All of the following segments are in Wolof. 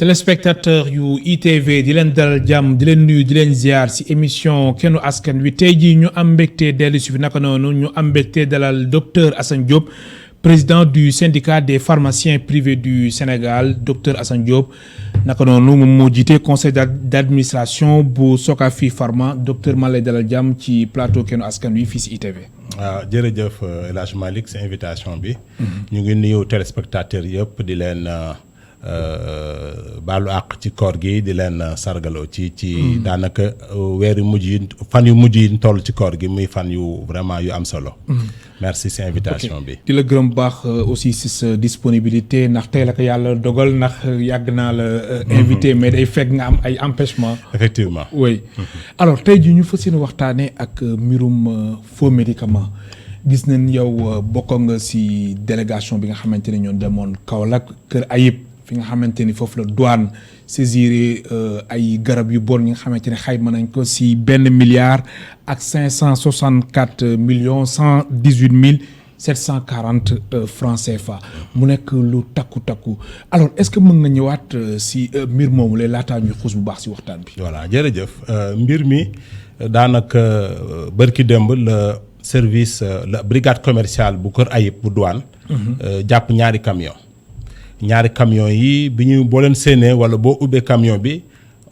téléspectateur yu ITV di leen dalal jàmm di leen nuyu di leen ziar ci émission kennu askan wi tey jii ñu am mbégte dellu si fi naka noonu ñu am mbégte dalal docteur Assane Diop président du syndicat des pharmaciens privés du Sénégal docteur Assane Diop naka noonu moom moo jiite conseil d'administration bu Sokafi Pharma docteur man lay dalal jàmm ci plateau kennu askan wi fii ci ITV. waaw jërëjëf El Hadj Malick ci invitation bi. ñu ngi nuyu téléspectateurs yëpp di leen. baalu àq ci koor gi di leen sargaloo ci daanaka weeri mujj yi fan yu mujj yi toll ci koor gi muy fan yu vraiment yu am solo. merci ci invitation bi. di la gërëm baax aussi ci sa disponibilité ndax tey la ko yàlla dogal ndax yàgg naa la invité mais day fekk nga am ay empêchement. effectivement oui. alors tey jii ñu fas yéene waxtaanee ak mbirum faux médicament gis nañ yow bokk nga ci délégation bi nga xamante ne ñoo demoon Kaolack Kër Ayib. fi nga xamante ni foofu la douane saisir ay garab yu bon ñi nga xamante ne xayma nañ ko ci 1 milliard ak 564 millions 118 mille 740 francs CFA mu nekk lu takku alors est-ce que mën nga ñëwaat ci mbir moomu la laataa ñuy xuus bu baax ci waxtaan bi. voilà jërëjëf mbir mi daanaka bërki démb la service la brigade commerciale bu Kër Ayib bu douane. jàpp ñaari camion yi bi ñu boo leen séenee wala boo ubbee camion bi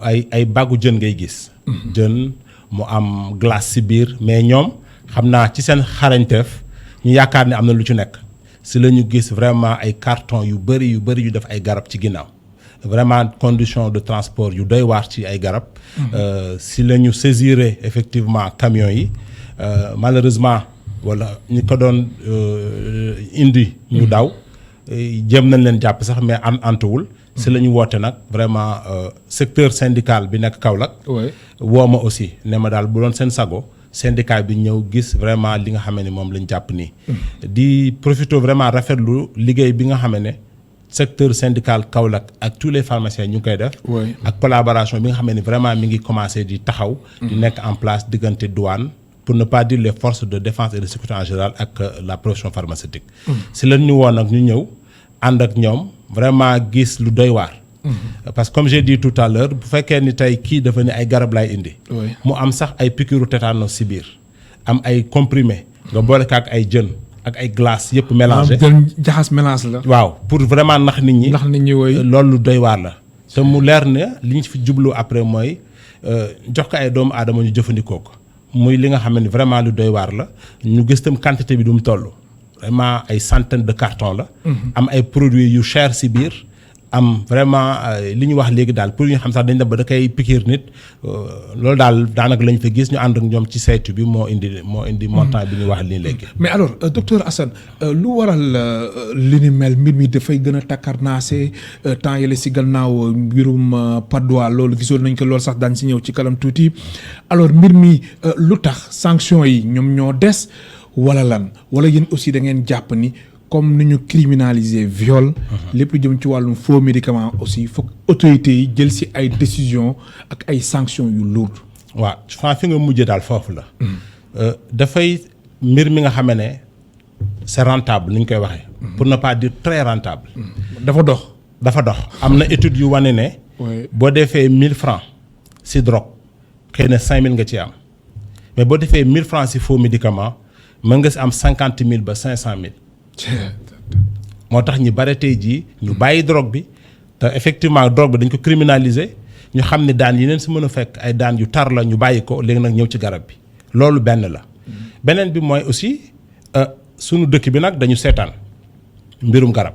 ay baggu jën ngay gis. jën mu am glace ci biir mais ñoom xam naa ci seen xarañteef ñu yaakaar ne am na lu ci nekk ci la ñu gis vraiment ay carton yu bëri yu def ay garab ci ginnaaw vraiment condition de transport yu doy waar ci ay garab. ci la ñu saisiré effectivement camion yi malheureusement wala ñu ko doon indi ñu daw. jëm nañ leen jàpp sax mais antuwul si la ñu woote nag vraiment secteur syndical bi nekk Kaolack woo ma aussi ne ma daal bu doon seen sago syndicat bi ñëw gis vraiment li nga xam ne moom lañ jàpp nii di profité vraiment rafetlu liggéey bi nga xam ne secteur syndical Kaolack ak tous les pharmaciens ñu ngi koy def ak collaboration bi nga xam ne vraiment mi ngi commencé di taxaw di nekk en place diggante douane pour ne pas dire les forces de défense et de sécurité en général ak la profession pharmaceutique si lañ ñu woon nag ñu ñëw ànd ak ñoom vraiment gis lu doy waar. parce que comme j'ai dit tout à l'heure bu fekkee ni tey kii dafa ne ay garab laay indi. mu am sax ay piqûre tétanos ci biir am ay comprimé nga boole ko ak ay jën ak ay glace yëpp mélangé. jaxas mélange la. waaw pour vraiment nax nit ñi. loolu lu doy waar la. te mu leer ne li ñu fi jublu après mooy jox ko ay doomu aadama ñu jëfandikoo ko muy li nga xam ne vraiment lu doy waar la ñu gis tam quantité bi du mu toll. vraiment ay centaines de cartons la. am ay produits yu cher ci biir am vraiment li ñu wax léegi daal pour ñu xam sax dañ dem ba da koy piqûre nit loolu daal daanaka lañ fa gis ñu ànd ak ñoom ci saytu bi moo indi montant bi ñu wax nii léegi. mais alors docteur Assane lu waral li ni mel mbir mi dafay gën a takkarnaase temps yële ci gannaaw mbirum Padois loolu gisoon nañ ko loolu sax daan ci ñëw ci kanam tuuti alors mbir mi lu tax sanctions yi ñoom ñoo des. wala lan wala yéen aussi da ngeen jàpp ni comme ni ñu criminaliser viol. lépp lu jëm ci wàllum faux médicament aussi foog autorités yi jël ci ay décisions ak ay sanctions yu lourdes. waaw fi nga mujjee daal foofu la. dafay mbir mi nga xam ne c'est rentable ni ñu koy waxee. pour ne pas dire très rentable. dafa dox. am na étude yu wane ne. boo defee 1000 francs ci drogue xëy na 5000 nga ci am mais boo defee 1000 francs ci faux médicament. mën nga si am 50 000 ba 500 000 moo tax ñu bare tey jii ñu bàyyi drogue bi te effectivement drogue bi dañ ko criminaliser ñu xam ne daan yi leen si mën a fekk ay daan yu tar la ñu bàyyi ko léegi nag ñëw ci garab bi loolu benn la. beneen bi mooy aussi sunu dëkk bi nag dañu seetaan mbirum garab.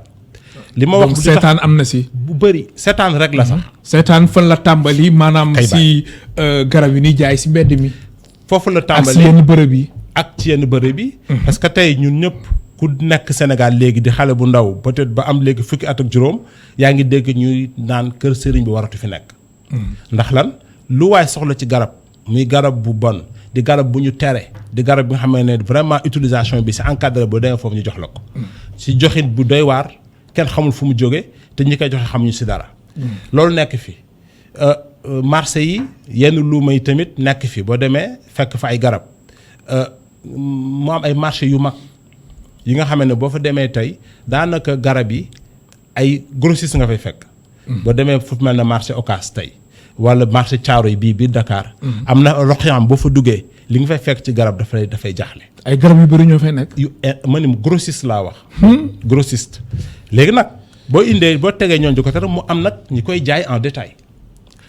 li ma wax bu seetaan am na si. bu bëri seetaan rek la sax. seetaan fan la tàmbali maanaam. si garab yi ni jaay si mbedd mi. foofu la tàmbali ak si yenn bërëb yi. ak ci yenn bërëb bi. parce que tey ñun ñëpp ku nekk Sénégal léegi di xale bu ndaw peut-être ba am léegi fukki at ak juróom yaa ngi dégg ñuy naan kër sëriñ bi waratu fi nekk. ndax lan lu waay soxla ci garab muy garab bu bon di garab bu ñu tere di garab bi nga xam ne vraiment utilisation bi c'est encadré bu demee foofu ñu jox la ko. ci joxit bu doy waar kenn xamul fu mu jóge te ñi koy joxe xamuñu ci dara. loolu nekk fi marché yi yenn luuma yi tamit nekk fi boo demee fekk fa ay garab. mu am ay marché yu mag yi nga xam ne boo fa demee tey daanaka garab yi ay grossistes nga fay fekk boo demee fu mel na marché Ocass tey wala marché Thiaroye bii biir Dakar. am na roxyam boo fa duggee li nga fay fekk ci garab dafay jaaxle. ay garab yu bëri ñoo fay nekk. ma ni grossiste laa wax. grossiste léegi nag boo tegee ñoon di ko tere mu am nag ñi koy jaay en détail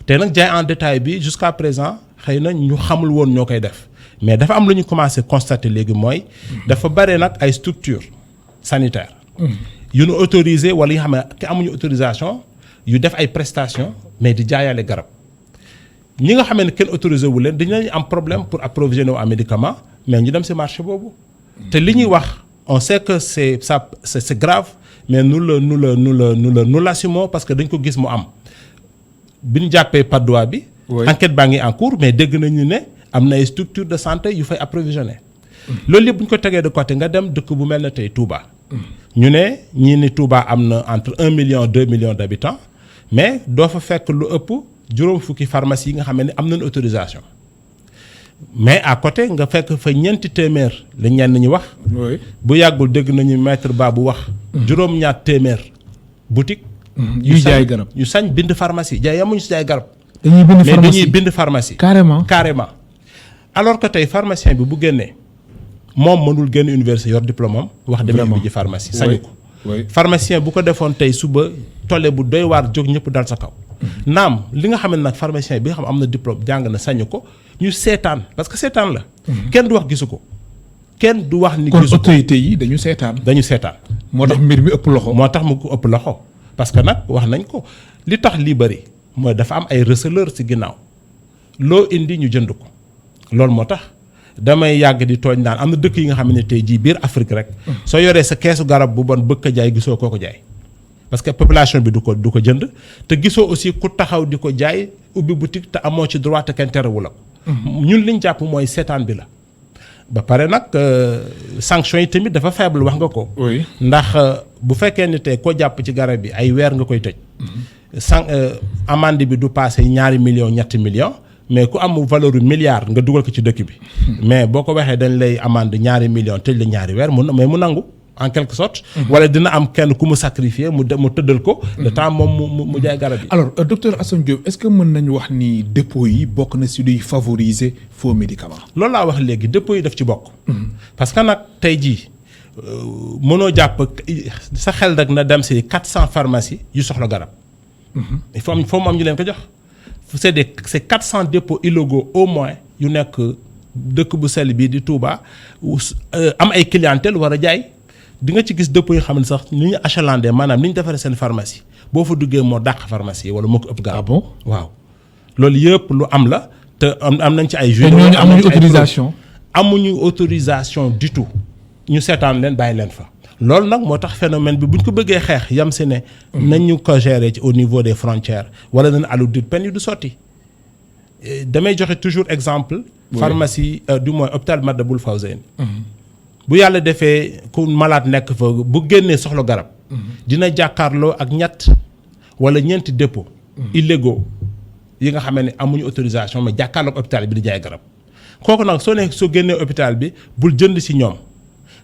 te nag jaay en détail bi jusqu'à présent xëy na ñu xamul woon ñoo koy def mais dafa am lu ñu commencé constater léegi mooy. dafa bare nag ay structure sanitaire yu ñu autorisé wala yi nga xam ne te amuñu autorisation yu def ay prestations mais di jaayaale garab ñi nga xam ne kenn autorisé wu leen dañu am problème pour approvisionner en médicaments mais ñu dem ci marché boobu. te li ñuy wax on sait que c'est grave mais nous l'assumons parce que dañ ko gis mu am bi ñu jàppee Patte bi. enquête baa ngi en cours mais dégg nañu ne am na ay structure de santé yu fay approvisionner. loolu yëpp bu ñu ko tegee de côté nga dem dëkk bu mel ne tey Touba. ñu ne ñii ni Touba am na entre 1 million 2 millions d'habitants mais doo fa fekk lu ëpp juróom fukki pharmacie yi nga xam ne am nañ autorisation mais à côté nga fekk fa ñeenti téeméer la ñenn ñi wax. bu yàggul dégg nañu maître Ba bu wax. juróom-ñaar téeméer boutique. yuy jaay garab yu sañ bind pharmacie yamuñu si jaay garab. dañuy bind pharmacie mais dañuy bind pharmacie. carrément alors que tey pharmacien bi bu génnee moom mënul génn université yor diplôme am wax dem bi ji pharmacie sañu ko. pharmacien bu ko defoon tey suba tolle bu doy waar jóg ñëpp dal sa kaw. naam li nga xam ne nag pharmacien bi nga xam am na diplôme jàng na sañu ko ñu seetaan parce que seetaan la. kenn du wax gisu ko. kenn du wax ni gisu ko kon autorité yi dañu seetaan. moo tax mbir mi ëpp loxo. moo tax mu ko ëpp loxo parce que nag wax nañ ko li tax lii bëri mooy dafa am ay receleurs ci ginnaaw loo indi ñu jënd ko loolu moo tax damay yàgg di tooñ naan am na dëkk yi nga xam ne tey jii biir Afrique rek. soo yoree sa keesu garab bu bon bëgg ko jaay gisoo koo ko jaay. parce que population bi du ko jënd te gisoo aussi ku taxaw di ko jaay ubbi boutique te amoo ci droit te kenn terewu la ko. ñun liñ jàpp mooy seetaan bi la. ba pare nag sanctions yi tamit dafa faible wax nga ko. ndax bu fekkee ni tey koo jàpp ci garab bi ay weer nga koy tëj. amende bi du passé 2 millions 3 millions mais ku am valeur yu milliard nga dugal ko ci dëkk bi. mais boo ko waxee dañ lay amende 2 millions tëj la 2 weer mais mu nangu. en quelque sorte. wala dina am kenn ku mu sacrifier mu tëddal ko. le temps moom mu jaay garab yi. alors docteur Assane Diop est-ce que mën nañu wax ni dépôt yi bokk na si luy favoriser faux médicaments. loolu laa wax léegi dépôt yi daf ci bokk. parce que nag tey jii mënoo jàpp sa xel rek na dem si 400 pharmacies yu soxla garab. il faut mu am ñu leen ko jox. c'est 400 dépôts illégaux au moins yu nekk dëkk bu sell bii di Touba am ay clientèle war a jaay. di nga ci gis dëpp yi xam ne sax ni ñu achalandé maanaam ni ñu defaree seen pharmacie boo fa duggee moo dàq pharmacie wala moo ko ëpp garab. Ah bon waaw loolu yëpp lu am la te am nañ ci ay. te ñooñu amuñu autorisation. amuñu autorisation du tout ñu seetaan leen bàyyi leen fa. loolu nag moo tax phénomène bi bu ñu ko bëggee xeex yam si ne. nañ ñu ko gérer ci au niveau des frontières wala nañ alourdir peine yi du sotti damay joxe toujours exemple. pharmacie du moins hôpital Matlaboul Fawzeyni. bu yàlla defee ku malade nekk fa bu génnee soxla garab. dina jàkkaarloo ak ñett wala ñeenti dépôt illégaux yi nga xam ne amuñu autorisation mais jàkkaarloo ak hôpital bi di jaay garab kooku nag soo génnee hôpital bi bul jënd ci ñoom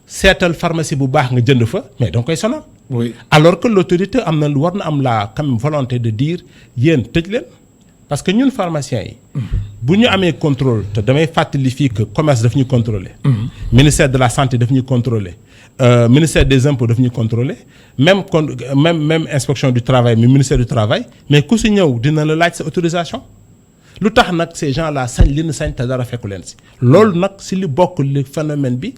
seetal pharmacie bu baax nga jënd fa mais danga koy sonal. oui alors que l'autorité am na war na am la quand même volonté de dire yéen tëj leen. parce que ñun pharmaciens yi. bu ñu amee contrôle te damay fàttali fii que commerce daf ñu contrôler. ministère de la santé daf ñu contrôler. ministère des impôts daf ñu contrôler même inspection du travail mi ministère du travail mais ku si ñëw dina la laaj sa autorisation. lu tax nag ces gens là sañ li ñu sañ te dara fekku leen si. loolu nag si li bokk li phénomène bi.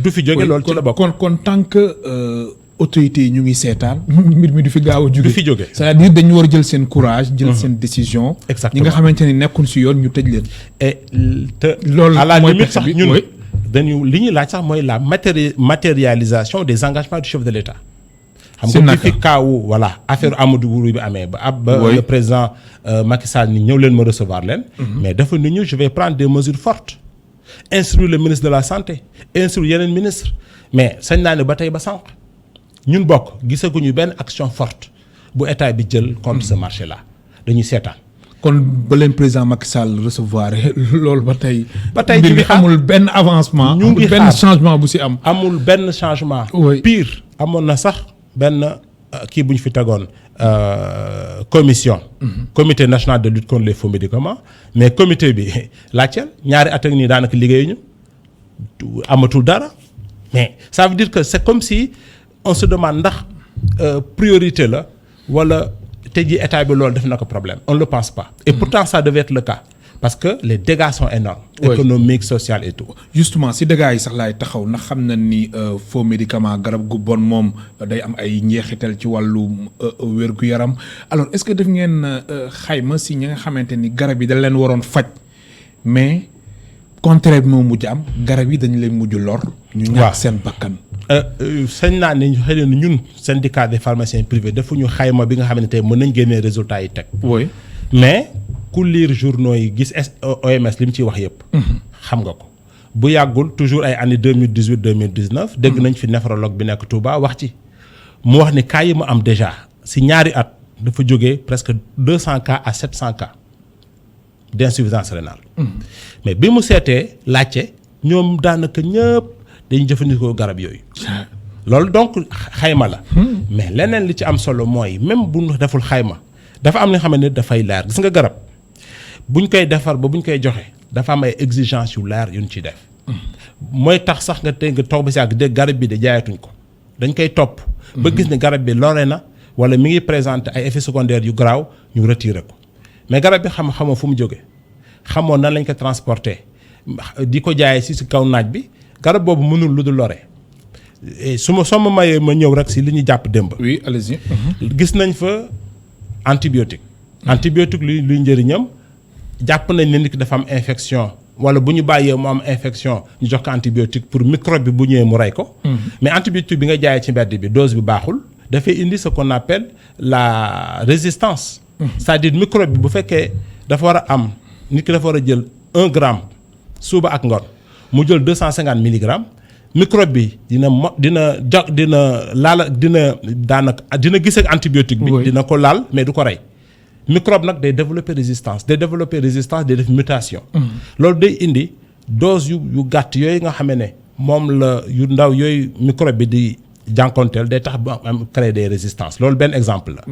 du fi jóge loolu ci la bokk. kon tant que. autorités yi ñu ngi seetaan mbir mi du fi gaaw a jóge. du fi jóge c'est-à-dire dañu war a jël seen courage. jël seen décision. exactement ñi nga xamante ni nekkul si yoon ñu tëj leen. et te loolu à la mooy limite sax bi ñun dañu li ñuy laaj sax mooy la matérialisation des engagements du chef de l'État. xam nga fi kaawu voilà affaire Amadou Gourou bi amee ba le président Macky Sall ni ñëw leen ma recevoir leen. mais dafa ni ñu je vais prendre des mesures fortes. instruire le ministre de la santé instruire yeneen ministre mais sañ naa ne ba tey ba sànq. ñun bokk gisaguñu benn action forte bu état bi jël contre ce marché là dañuy seetaan. kon ba leen président Macky Sall recevoir loolu ba tey. ñu ngi amul benn avancement. ñu ngi amul benn changement bu si am. amul benn changement. oui pire amoon na sax benn kii bu ñu fi tegoon commission. Comité national de lutte contre les faux médicaments mais comité bi laajteel ñaari at ak nii daanaka liggéeyuñu amatul dara mais ça veut dire que c'est comme si on se demande ndax priorité la wala tey jii état bi loolu def na ko problème on ne le pense pas. Et pourtant ça devait être le cas. Parce que les dégâts sont énormes. Oui. Économiques, sociaux et tout. Justement si dégâts yi sax laay taxaw ndax xam na ni faux médicament garab gu bon moom day am ay njeexital ci wàllu wér-gu-yaram alors est-ce que def ngeen xayma si ñi nga xamante ni garab yi dañ leen waroon faj mais contraire bi moo mujj am garab yi dañu leen mujj lor. ñu ñàkk seen bakkan. sañ naa ne xëy na ñun syndicat des pharmaciens privés defuñu xayma bi nga xam ne tey mën nañ génnee résultats yi teg. oui mais. ku lire journaux yi gis OMS li mu ciy wax yëpp. xam nga ko bu yàggul toujours ay années 2018 2019. dégg nañ fi néphrologue bi nekk Touba wax ci. mu wax ni cas yi mu am déjà si ñaari at dafa jógee presque 200 cas à 700 cas d'insuffisance rénale. mais bi mu seetee laajte ñoom daanaka ñëpp dañuy jëfandikoo garab yooyu. loolu donc xayma la. mais leneen li ci am solo mooy même bu ñu deful xayma dafa am li nga xam ne dafay leer gis nga garab. buñ koy defar ba buñ koy joxe dafa am ay exigences yu leer yu ñu ciy def. mooy tax sax nga tey nga toog ba si àgg dégg garab bi de jaayatuñ ko dañ koy topp. ba gis ne garab bi lore na wala mi ngi présenter ay effets secondaires yu garaaw ñu retirer ko mais garab bi xamoo fu mu jógee xamoo nan lañ ko transporter di ko jaayee si kaw naaj bi garab boobu mënul lu dul lore. soo ma mayee ma ñëw rek si li ñu jàpp démb. oui allez-y. gis nañ fa antibiotique. antibiotique luy njëriñam. jàpp nañ ne nit ki dafa am infection wala bu ñu bàyyee mu am infection ñu jox ko antibiotique pour microbe bi bu ñëwee mu rey ko. mais antibiotique bi nga jaayee ci mbedd bi dose bi baaxul. dafay indi ce qu'on appelle la résistance. c'est-à-dire microbe bi bu fekkee dafa war a am nit ki dafa war a jël 1 gramme suba ak ngoon mu jël 250 milligrammes microbe bi dina gis ak antibiotique bi. dina ko laal mais du ko rey. microbe nag day développer résistance day def mutation. loolu day indi dose yu gàtt yooyu nga xam ne moom la yu ndaw yooyu microbe bi di jànkonteel day tax ba am créer des résistances loolu benn exemple la.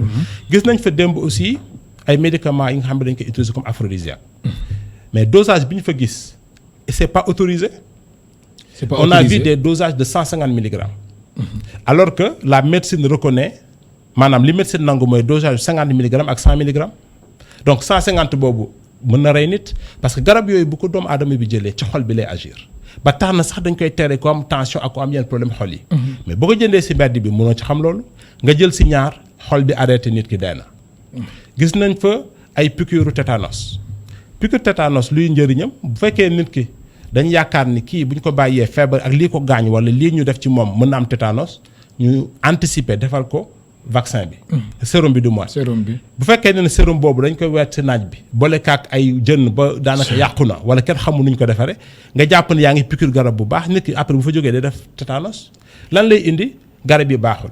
gis nañ fa démb aussi ay médicaments yi nga xam ne dañ koy utiliser comme aphrodisiaque. mais dosage bi ñu fa gis et c'est pas autorisé. On a vu des dosages de 150 milligrammes. Alors que la médecine reconnaît maanaam li médecine nangu mooy dosage 50 milligrammes ak 100 milligrammes donc 150 boobu mën na rey nit parce que garab yooyu bu ko doomu aadama bi jëlee ci xol bi lay agir ba tax na sax dañ koy tere ko am tension ak ko am yenn problème xol yi. mais boo ko jëndee si mbedd bi mënoo ci xam loolu nga jël si ñaar xol bi arrêté nit ki dee na. gis nañ fa ay piqûre tétanos luy njëriñam bu fekkee nit ki dañ yaakaar ni kii bu ñu ko bàyyee feebar ak lii ko gaañ wala lii ñu def ci moom mën na am tétanos ñu anticiper defal ko. vaccin bi. sérum bi du moins. sérum bi bu fekkee ne sérum boobu dañ koy wet si naaj bi boole kaak ay jën ba daanaka yàqu na wala kenn xamul nuñ ko defaree nga jàpp ne yaa ngi piqûre garab bu baax nit ki après bu fa jógee day def tétanos lan lay indi garab yi baaxul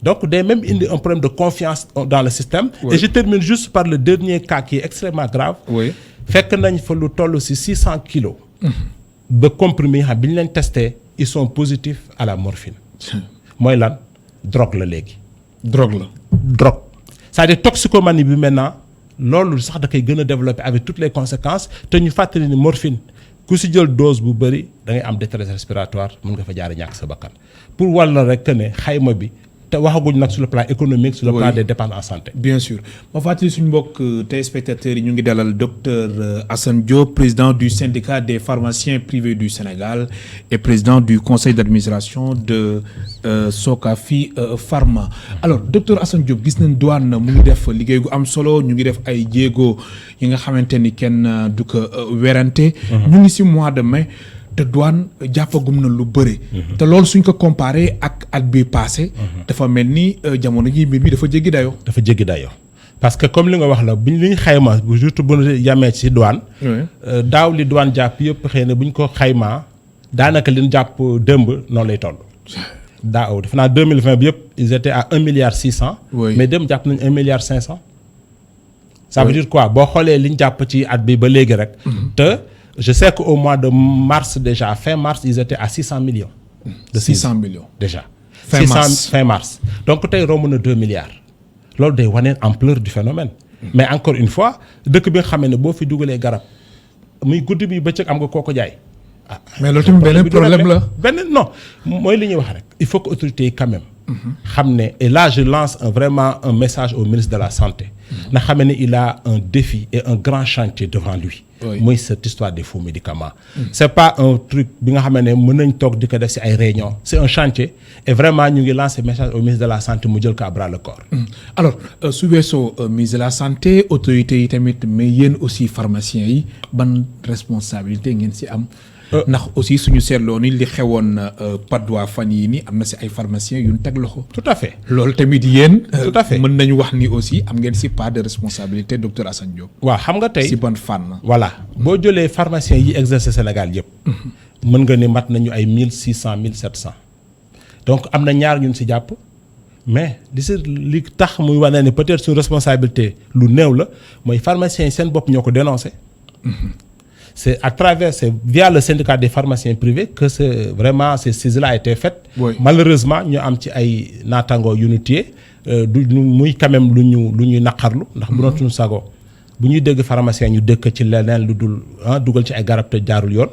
donc day même indi un problème de confiance dans le système. Oui. Et je termine juste par le dernier cas qui est extrêmement grave. oui fekk nañ fa lu toll si 600 kilos. de comprimés yi xam bi ñu leen testé ils sont positifs à la morphine. mooy lan drogue la léegi. drogue c'est-à-dire toxicomanie bi maintenant loolu sax da koy gën a développer avec toutes les conséquences te ñu fàttali ni morphine ku si jël dose bu bëri da ngay am détresse respiratoire mën nga fa jaare ñàkk sa bakkan pour wàll rek que ne xayma bi te waxaguñ nag sur le plan économique sur le plan des dépenses en santé. bien sûr ma fàttali suñu mbokk téléspectateurs yi ñu ngi dalal docteur Assane Diop président du syndicat des pharmaciens privés du Sénégal et président du conseil d'administration de Sokafi Pharma. alors docteur Assane Diop gis nañ douane mu ngi def liggéey gu am solo ñu ngi def ay jéego yi nga xamante ni kenn du ko werante. ñu ngi ci mois de mai. te douane jàppagum na lu bëri. te loolu suñ ko comparé ak at bi passé. dafa mel ni jamono ji mbir mi dafa jéggi dayoo. parce que comme li nga wax la buñ li ñu xayma bu surtout bu ñu yamee ci douane. daaw li douane jàpp yëpp xëy na bu ñu ko xaymaa daanaka li ñu jàpp dëmb noonu lay toll. daaw defe naa 2020 bi yëpp ils étaient à 1 milliard 600. oui mais dem jàpp nañ 1 milliard 500. ça veut dire quoi boo xoolee li ñu jàpp ci at bi ba léegi rek. te je sais qu'au mois de mars déjà fin mars ils étaient à 600 millions. de 600 millions déjà fin mars donc tey romb na 2 milliards loolu day wane ampleur du phénomène. mais encore une fois dëkk bi nga xam ne boo fi dugalee garab muy guddi bi bëccëg am nga koo ko jaay. mais loolu tamit beneen problème la. non mooy li ñuy wax rek il faut que autorités yi quand même. xam ne et là je lance vraiment un message au ministre de la santé. na xam ne il a un défi et un grand chantier devant lui. mooy cette histoire des faux médicaments. c'est pas un truc bi nga xam ne mën nañ toog di ko def ci ay réunions c'est un chantier et vraiment ñu ngi lancer message au ministre de la santé mu jël ko à bras le corps. alors su weesoo ministre de la santé autorités yi tamit mais yéen aussi pharmaciens yi ban responsabilité ngeen ci am. ndax aussi suñu seetloo ni li xewoon Patte d'Oie fan yii nii am na ci ay pharmaciens yu ñu teg loxo. tout à fait loolu tamit yéen. tout à fait mën nañu wax ni aussi am ngeen ci part de responsabilité docteur Assane Diop. waaw xam nga tey ci ban fànn. voilà boo jëlee pharmaciens yi exercer Sénégal yëpp. mën nga ni mat nañu ay 1600 1700. donc am na ñaar ñun ci jàpp mais li tax muy wane ne peut-être suñu responsabilité lu néew la mooy pharmaciens yi seen bopp ñoo ko dénoncé. C'est via le syndicat des pharmaciens privés que ces saisies-là a été faite. Oui. Malheureusement ñu am ci ay naataangoo yu ñu téye muy quand même lu ñuy naqarlu ndax bu doon suñu sago bu ñuy dégg pharmacien ñu dëkk ci leneen lu dul dugal ci ay garab te jaarul yoon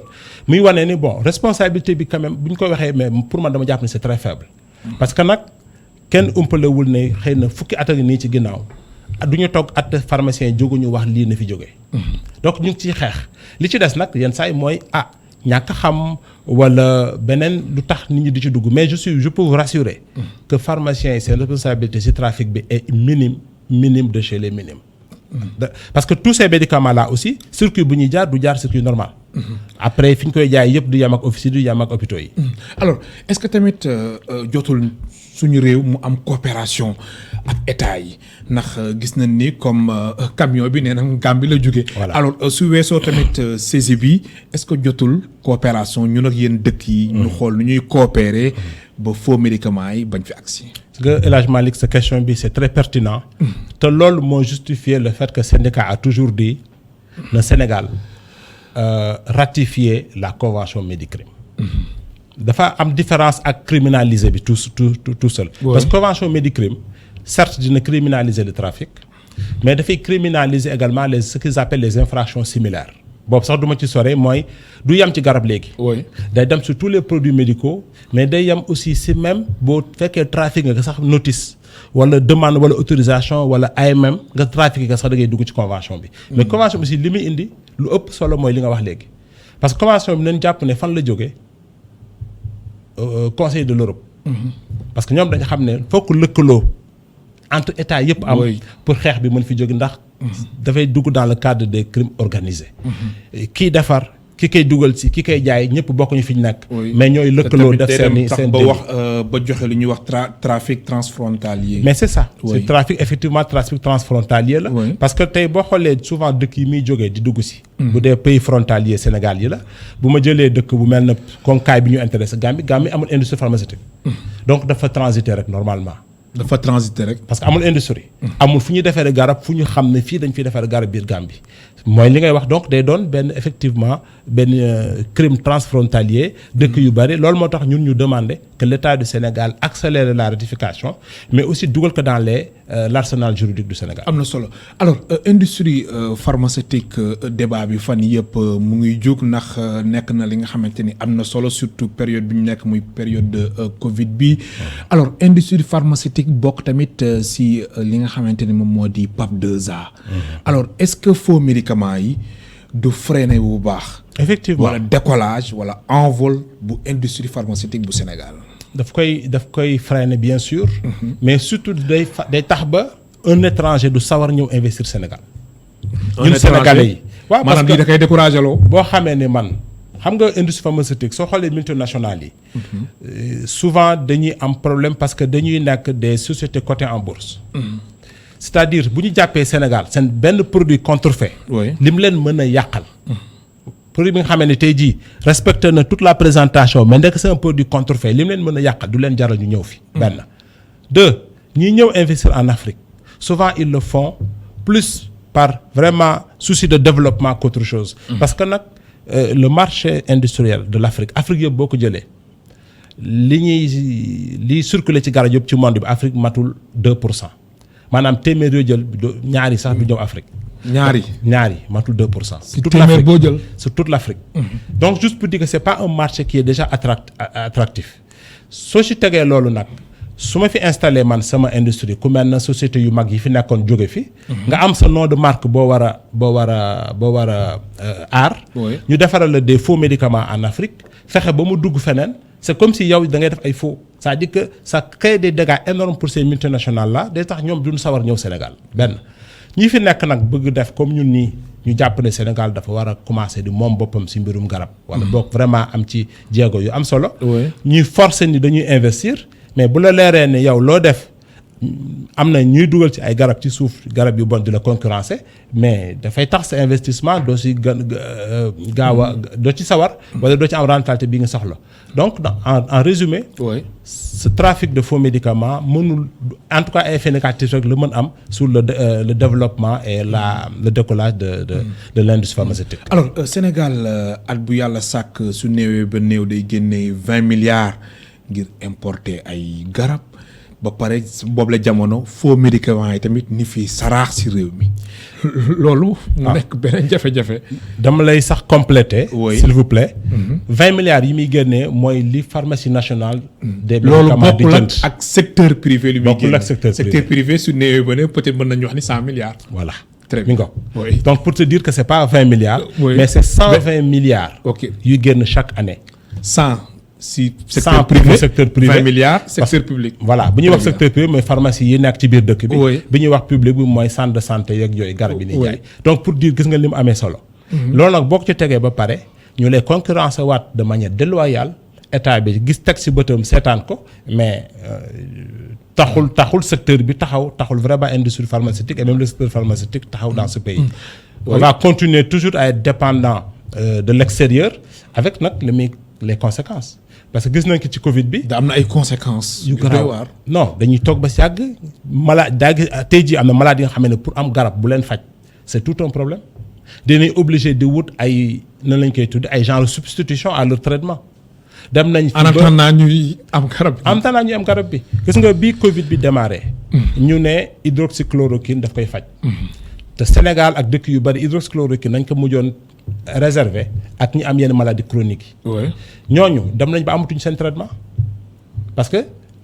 muy wane ni bon responsabilité bi quand même bu ñu ko waxee mais pour man dama jàpp ne c'est très faible. parce que nag kenn umpalewul ne xëy na fukki at ak nii ci ginnaaw. du ñu toog at pharmacien jóguñu wax lii na fi jógee. donc ñu ngi ciy xeex li ci des nag yenn saa yi mooy ñàkk xam wala beneen lu tax nit ñi di ci dugg mais je peux vous rassurer. que pharmacien yi seen responsabilité ci trafic bi est minime de chez les minimes. parce que tous ces médicaments là aussi circuit bu ñuy jaar du jaar circuit normal. après fi ñu koy jaay yëpp du yem ak officine du yem ak hôpitaux yi. alors est-ce que tamit jotul suñu réew mu am coopération ak état yi ndax gis nañ ni comme camion bi nee na Gambie la jógee. Voilà. alors su weesoo tamit saisie bi est-ce que jotul coopération ñun ak yéen dëkk yi. ñu xool nu ñuy coopérer ba faux médicaments yi bañ fi agsi. nga El Hadj Malick sa question bi c'est très pertinent. te loolu moo justifié le fait que syndicat a toujours dit le Sénégal ratifier la convention Médicrime. dafa am différence ak criminaliser bi tout seul. Ouais. Parce que convention Médicrime certes dina criminaliser le trafic mais dafay criminaliser également ce qu'ils appellent les infractions similaires boobu sax du ma ci sore mooy du yem ci garab léegi. oui day dem sur tous les produits médicaux mais day yem aussi si même boo fekkee trafic nga sax notice wala demande wala autorisation wala AMM nga trafic nga sax da ngay dugg ci convention bi. mais convention bi aussi li muy indi lu ëpp solo mooy li nga wax léegi parce que convention bi nañ jàpp ne fan la jógee. Conseil de l'Europe. parce que ñoom dañu xam ne fokk lëkkaloo entre états yëpp am. pour xeex bi mën fi jóge ndax. dafay dugg dans le cadre des crimes organisés. kii defar ki koy dugal si ki koy jaay ñëpp bokkuñu fi ñu nekk. mais ñooy lëkkaloo def seen ba wax ba joxe lu ñuy wax trafic transfrontalier. mais c'est ça. c'est trafic effectivement trafic transfrontalier la. parce que tey boo xoolee souvent dëkk yi muy jógee di dugg si. bu dee pays frontalier Sénégal yi la bu ma jëlee dëkk bu mel na comme kaay bi ñu intéressé Gambie amul industrie pharmaceutique. donc dafa transiter rek normalement. dafa transiter rek. parce que amul industrie. amul fu ñuy defaree garab fu ñu xam ne fii dañ fiy defaree garab biir Gambie. mooy li ngay wax donc day doon effectivement benn crime transfrontalier dëkk yu bari loolu moo tax ñun ñu demander que l'État du Sénégal accélère la ratification mais aussi dugal ko dans l'arsenal juridique du Sénégal. am na solo alors industrie pharmaceutique débat bi fan yëpp mu ngi jóg ndax nekk na li nga xamante ni am na solo surtout période bi ñu nekk muy période de Covid bi. alors industrie pharmaceutique bokk tamit si li nga xamante ni moom moo di PAP 2A. alors est-ce que faux médicaments yi du freiner bu baax. effectivement wala décollage wala envol bu industrie pharmaceutique bu Sénégal. daf koy freiner bien sûr. mais surtout day tax ba un étranger du sawar ñëw investir Sénégal. ñun Sénégalais yi. waaw parce que da koy décourager loo. boo xamee ne man xam nga industrie pharmaceutique soo xoolee multinationales yi. souvent dañuy am problème parce que dañuy nekk des sociétés cotées en bourse. c'est-à-dire bu ñu jàppee Sénégal seen benn produit contrefait. li mu leen mën a yàqal. produit bi nga xamee ne tey jii respecté na toute la présentation mais ndekk c'est un produit contrefait li mu leen mën a yàqal du leen jaral ñu ñëw fi. benn deux ñi ñëw investir en Afrique souvent ils le font plus par vraiment souci de développement qu'autre chose. parce que nag le marché industriel de l'Afrique Afrique yëpp boo ko jëlee liy circuler ci garab yëpp ci monde bi Afrique matul 2%. maanaam téeméer yoo jël ñaari sax du ñëw Afrique. ñaari matul 2%. si toute l'Afrique boo jël sur toute l'Afrique. donc juste pour dire que c'est pas un marché qui est déjà attractif soo ci tegee loolu nag su ma fi installé man sama industrie ku mel na société yu mag yi fi nekkoon jóge fi. nga am sa nom de marque boo war a aar. ñu defaral la des faux médicaments en Afrique fexe ba mu dugg feneen. c'est comme si yow da ngay def ay faux c'est-à-dire que ça crée des dégâts énormes pour ces multinationales là day tax ñoom duñu sawar ñëw Sénégal benn ñi fi nekk nag bëgg def comme ñun nii ñu jàpp ne Sénégal dafa war a commencer di moom boppam ci mbirum garab. wala boog vraiment am ci jéego yu am solo. ñuy forcer ni dañuy investir mais bu la leeree ne yow loo def am na ñuy dugal ci ay garab ci suuf garab yu bon di la concurrencer mais dafay tax sa investissement doo ci gaaw a doo ci sawar. wala doo ci am rentabilité bi nga soxla. donc en résumé. ce trafic de faux médicaments mënul en tout cas effet négatif rek la mën am sur le développement et le décollage de l'industrie pharmaceutique. alors Sénégal at bu yàlla sàkk su néewee ba néew day génnee 20 milliards ngir importer ay garab. ba pare boobu la jamono faux médicaments yi tamit ni fii saraax ci réew mi loolu. mu nekk beneen jafe-jafe. dama lay sax compléter. s'il vous plaît. 20 milliards yi muy génnee mooy li pharmacie nationale. des médicaments di jënd loolu bokkul ak secteur privé. li muy génnee bokkul ak secteur privé su néewee ba ne peut-être mën nañu wax ni 100 milliards. voilà très bien donc pour te dire que c'est pas 20 milliards. mais c'est 120 milliards. yu génn chaque année. 100. si secteur privé 20 milliards secteur public. voilà bu ñuy wax secteur privé mooy pharmacie yi nekk ci biir dëkk bi. bi ñuy wax public bi mooy centre de santé yeeg yooyu garab yi ni jaay. donc pour dire gis nga li mu amee solo. loolu nag boo ko ci tegee ba pare ñu lay concurrencer waat de manière déloyale état bi gis teg ci bëtam seetaan ko mais taxul secteur bi taxul vraiment industrie pharmaceutique et même le secteur pharmaceutique taxaw dans ce pays. on va continuer toujours à être dépendant de l'extérieur avec nag les conséquences. parce que gis nañ ko ci Covid bi. da am na ay conséquences. yu garaaw non dañuy toog ba si yàgg tey jii am na malade yi nga xam ne pour am garab bu leen faj c'est tout un problème dinañ obligé di wut ay nan lañ koy tudde ay genre substitution à leur traitement. dem nañ en attendant ñuy am garab bi. en attendant ñuy am garab bi gis nga bii Covid bi démarré. ñu ne hydroxychloroquine daf koy faj. te Sénégal ak dëkk yu bari hydroxychloroquine nañ ko mujjoon réservé ak ñi am yenn maladie chronique yi. ñooñu dem nañ ba amatuñ seen traitement parce que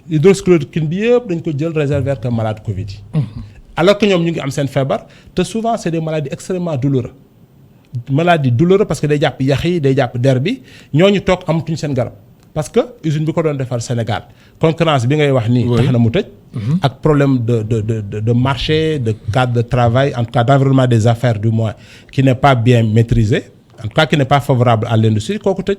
hydroxychloroquine bi yëpp dañ ko jël réservé ak malade Covid yi. alors que ñoom ñu ngi am seen feebar te souvent c'est des maladies extrêmement douloureuses parce que day jàpp yax yi day jàpp der bi ñooñu toog amatuñ seen garab parce que usine bi ko doon defar Sénégal concurrence bi ngay wax nii. tax na mu tëj. ak problème de marché de cadre de travail en tout cas d'environnement des affaires du moins qui n'est pas bien maîtrisé en tout cas qui n'est pas favorable à l'industrie kooku tëj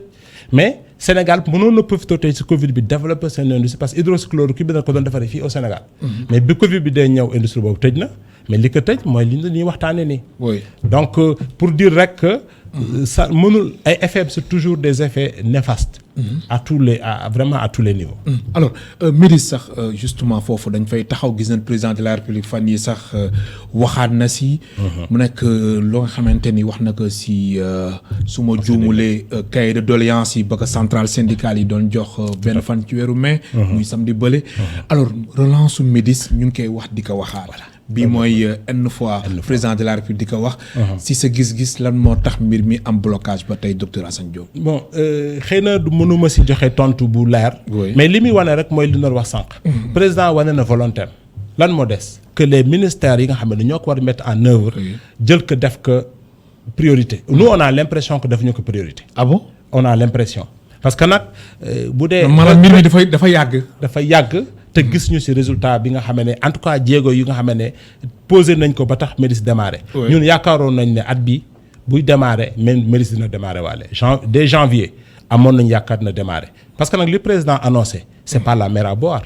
mais Sénégal mënoon na profité tey ci Covid bi développer seen industrie parce que hydroxychloroquine bi dañ ko doon defaree fii au Sénégal. mais bi Covid bi day ñëw industrie boobu tëj na mais li ko tëj mooy li ñuy waxtaanee nii. donc pour dire rek que ça mënul ay effets c'est toujours des effets néfastes. vraiment à tous les niveaux. alors Médis sax justement foofu dañ fay taxaw gis nañ président de la République fan yi sax waxaat na si. mu nekk loo nga xamante ni wax na ko si su ma juumulee cahier de doléances yi ba ko centrale syndicale yi doon jox benn fan ci weeru mai. muy samedi bële. alors relance su Médis ñu ngi koy wax di ko waxaat. bii mooy une fois président de la République di ko wax. si sa gis-gis lan moo tax mbir mi am blocage ba tey docteur Assane Diop. bon xëy na du mënuma si joxe tontu bu leer. mais li muy wane rek mooy li ñu wax sànq. président wane na volontaire. lan moo des que les ministères yi nga xam ne ñoo ko war a mettre en œuvre. jël ko def ko priorité. nous on a l'impression que defuñu ko priorité. ah bon on a l'impression parce que nag bu dee. maanaam mbir mi dafa yàgg. dafa yàgg. te gis ñu ci résultat bi nga xam ne en tout cas jéego yi nga xam ne posé nañ ko ba tax Médis démarré. ñun yaakaaroon nañ ne at bi buy démarré Médis dina démarré waale dès janvier amoon nañ yaakaar na démarré parce que nag li président annoncé c'est pas la mer à boire.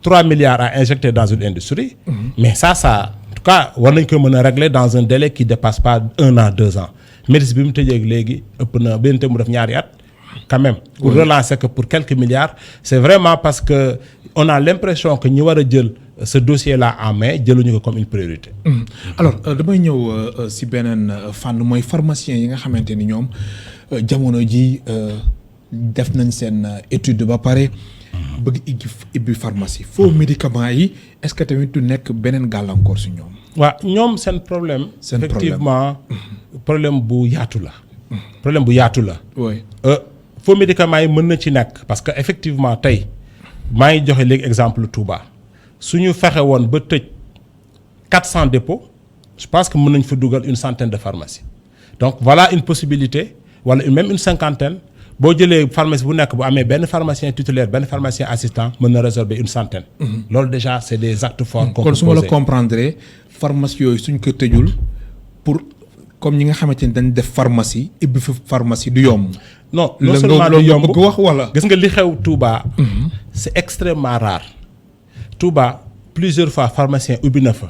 3 milliards à injecter dans une industrie. mais ça en tout cas war nañ ko mën a régler dans un délai qui dépasse pas 1 an 2 ans Médis bi mu tëjee léegi ëpp na benn te mu def ñaari at. quand même pour relancer que pour quelques milliards c'est vraiment parce que on a l'impression que ñi war a jël ce dossier là en main jëluñu ko comme une priorité. alors damay ñëw si beneen fànn mooy pharmaciens yi nga xamante ni ñoom jamono ji def nañ seen étude ba pare bëgg ibbi pharmacie faux médicaments yi est-ce que tamit du nekk beneen gàllankoor si ñoom. waaw ñoom seen problème. effectivement problème bu yaatu la. problème bu yaatu la. oui faux médicaments yi mën na ci nekk parce que effectivement tey maa ngi joxe léegi exemple Touba su ñu fexe woon ba tëj 400 dépôts je pense que mën nañ fa dugal une centaine de pharmacies donc voilà une possibilité wala même une cinquantaine boo jëlee pharmacie bu nekk bu amee benn pharmacien titulaire benn pharmacien assistant mën na résorber une centaine. loolu déjà c'est des actes forts. qu'on peut kon su ma la comprendre pharmacie yooyu suñ ko tëjul pour comme ñi nga xamante ni dañ def pharmacie ibbi fi pharmacie du yomb. non seulement du yomb bëgg wax wala. gis nga li xew Touba. c'est extrêmement rare. Touba plusieurs fois pharmacien ubbi na fa.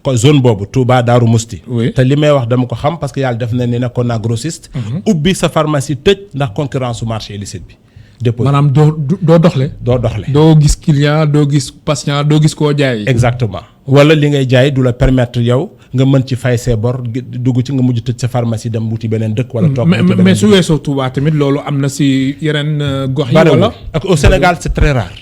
ko zone boobu Touba Daaru Musti. te li may wax dama ko xam parce que yàlla def na ne nekkoon naa grossiste. ubbi sa pharmacie tëj ndax concurrence su marché illicite bi. dépôt maanaam doo doxle. doo gis client doo gis patient doo gis koo jaay. exactement wala li ngay jaay du la permettre yow nga mën ci fay see bor dugg ci nga mujj tëj sa pharmacie dem wuti beneen dëkk. wala toog mais su weesoo Touba tamit loolu am na si yeneen gox yi. wala ak au Sénégal c'est très rare.